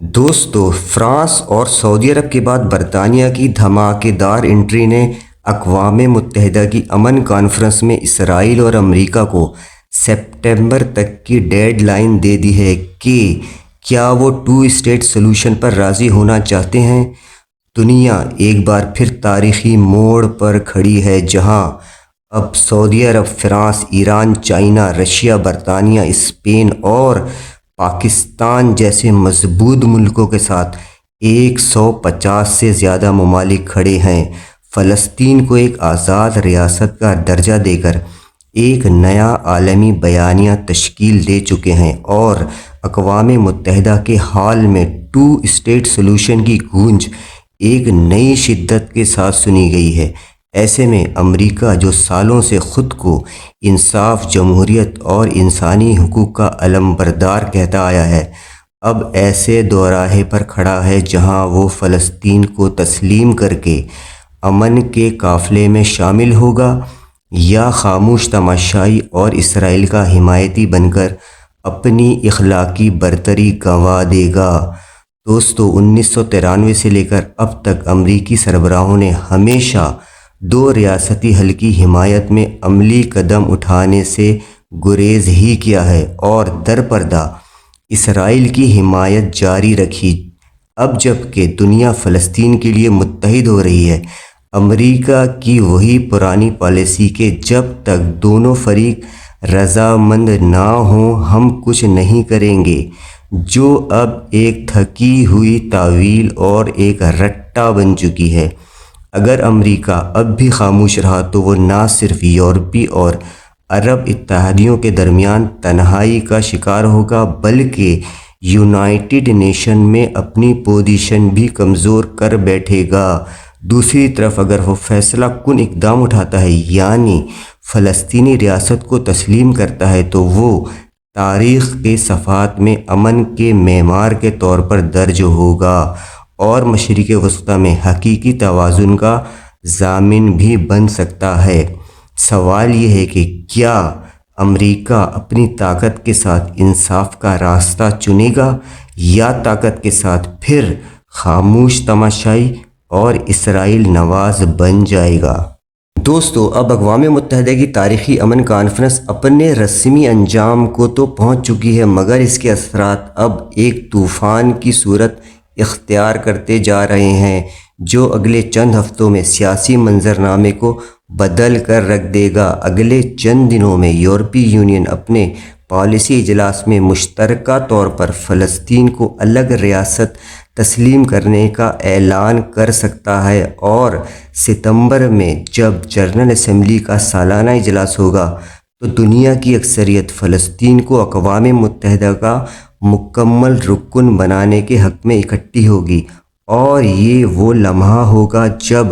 دوستو، فرانس اور سعودی عرب کے بعد برطانیہ کی دھماکےدار انٹری نے اقوام متحدہ کی امن کانفرنس میں اسرائیل اور امریکہ کو سپٹمبر تک کی ڈیڈ لائن دے دی ہے کہ کیا وہ ٹو اسٹیٹ سلوشن پر راضی ہونا چاہتے ہیں۔ دنیا ایک بار پھر تاریخی موڑ پر کھڑی ہے، جہاں اب سعودی عرب، فرانس، ایران، چائنا، رشیا، برطانیہ، اسپین اور پاکستان جیسے مضبوط ملکوں کے ساتھ 150 سے زیادہ ممالک کھڑے ہیں، فلسطین کو ایک آزاد ریاست کا درجہ دے کر ایک نیا عالمی بیانیہ تشکیل دے چکے ہیں، اور اقوام متحدہ کے حال میں ٹو اسٹیٹ سلوشن کی گونج ایک نئی شدت کے ساتھ سنی گئی ہے۔ ایسے میں امریکہ، جو سالوں سے خود کو انصاف، جمہوریت اور انسانی حقوق کا علمبردار کہتا آیا ہے، اب ایسے دوراہے پر کھڑا ہے جہاں وہ فلسطین کو تسلیم کر کے امن کے قافلے میں شامل ہوگا، یا خاموش تماشائی اور اسرائیل کا حمایتی بن کر اپنی اخلاقی برتری گنوا دے گا۔ دوستو، 1993 سے لے کر اب تک امریکی سربراہوں نے ہمیشہ دو ریاستی حل کی حمایت میں عملی قدم اٹھانے سے گریز ہی کیا ہے، اور درپردہ اسرائیل کی حمایت جاری رکھی۔ اب جب کہ دنیا فلسطین کے لیے متحد ہو رہی ہے، امریکہ کی وہی پرانی پالیسی کہ جب تک دونوں فریق رضامند نہ ہوں ہم کچھ نہیں کریں گے، جو اب ایک تھکی ہوئی تعویل اور ایک رٹا بن چکی ہے۔ اگر امریکہ اب بھی خاموش رہا تو وہ نہ صرف یورپی اور عرب اتحادیوں کے درمیان تنہائی کا شکار ہوگا، بلکہ یونائٹڈ نیشن میں اپنی پوزیشن بھی کمزور کر بیٹھے گا۔ دوسری طرف اگر وہ فیصلہ کن اقدام اٹھاتا ہے، یعنی فلسطینی ریاست کو تسلیم کرتا ہے، تو وہ تاریخ کے صفحات میں امن کے معمار کے طور پر درج ہوگا، اور مشرق وسطیٰ میں حقیقی توازن کا ضامن بھی بن سکتا ہے۔ سوال یہ ہے کہ کیا امریکہ اپنی طاقت کے ساتھ انصاف کا راستہ چنے گا، یا طاقت کے ساتھ پھر خاموش تماشائی اور اسرائیل نواز بن جائے گا؟ دوستو، اب اقوام متحدہ کی تاریخی امن کانفرنس اپنے رسمی انجام کو تو پہنچ چکی ہے، مگر اس کے اثرات اب ایک طوفان کی صورت اختیار کرتے جا رہے ہیں، جو اگلے چند ہفتوں میں سیاسی منظرنامے کو بدل کر رکھ دے گا۔ اگلے چند دنوں میں یورپی یونین اپنے پالیسی اجلاس میں مشترکہ طور پر فلسطین کو الگ ریاست تسلیم کرنے کا اعلان کر سکتا ہے، اور ستمبر میں جب جنرل اسمبلی کا سالانہ اجلاس ہوگا تو دنیا کی اکثریت فلسطین کو اقوام متحدہ کا مکمل رکن بنانے کے حق میں اکٹھی ہوگی، اور یہ وہ لمحہ ہوگا جب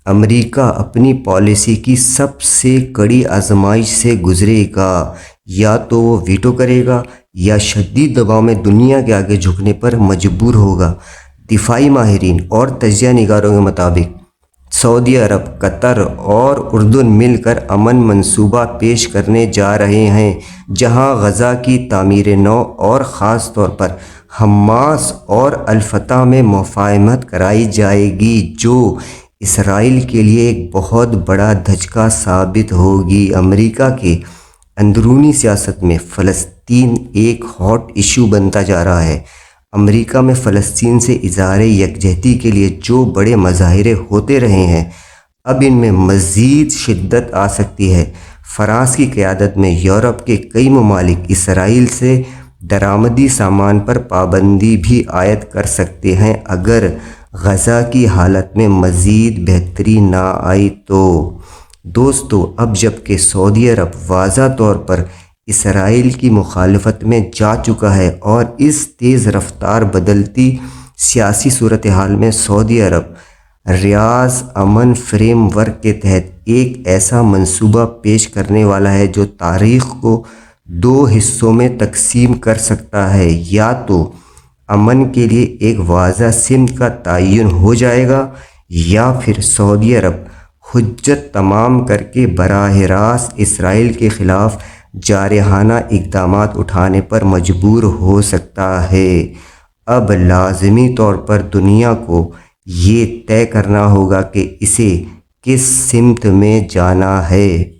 امریکہ اپنی پالیسی کی سب سے کڑی آزمائش سے گزرے گا۔ یا تو وہ ویٹو کرے گا یا شدید دباؤ میں دنیا کے آگے جھکنے پر مجبور ہوگا۔ دفاعی ماہرین اور تجزیہ نگاروں کے مطابق سعودی عرب، قطر اور اردن مل کر امن منصوبہ پیش کرنے جا رہے ہیں، جہاں غزہ کی تعمیر نو اور خاص طور پر حماس اور الفتح میں مفاہمت کرائی جائے گی، جو اسرائیل کے لیے ایک بہت بڑا دھچکا ثابت ہوگی۔ امریکہ کے اندرونی سیاست میں فلسطین ایک ہاٹ ایشو بنتا جا رہا ہے۔ امریکہ میں فلسطین سے اظہار یکجہتی کے لیے جو بڑے مظاہرے ہوتے رہے ہیں، اب ان میں مزید شدت آ سکتی ہے۔ فرانس کی قیادت میں یورپ کے کئی ممالک اسرائیل سے درآمدی سامان پر پابندی بھی عائد کر سکتے ہیں اگر غزہ کی حالت میں مزید بہتری نہ آئی تو۔ دوستو، اب جب کہ سعودی عرب واضح طور پر اسرائیل کی مخالفت میں جا چکا ہے، اور اس تیز رفتار بدلتی سیاسی صورتحال میں سعودی عرب ریاض امن فریم ورک کے تحت ایک ایسا منصوبہ پیش کرنے والا ہے جو تاریخ کو دو حصوں میں تقسیم کر سکتا ہے، یا تو امن کے لیے ایک واضح سمت کا تعین ہو جائے گا، یا پھر سعودی عرب حجت تمام کر کے براہ راست اسرائیل کے خلاف جارحانہ اقدامات اٹھانے پر مجبور ہو سکتا ہے۔ اب لازمی طور پر دنیا کو یہ طے کرنا ہوگا کہ اسے کس سمت میں جانا ہے۔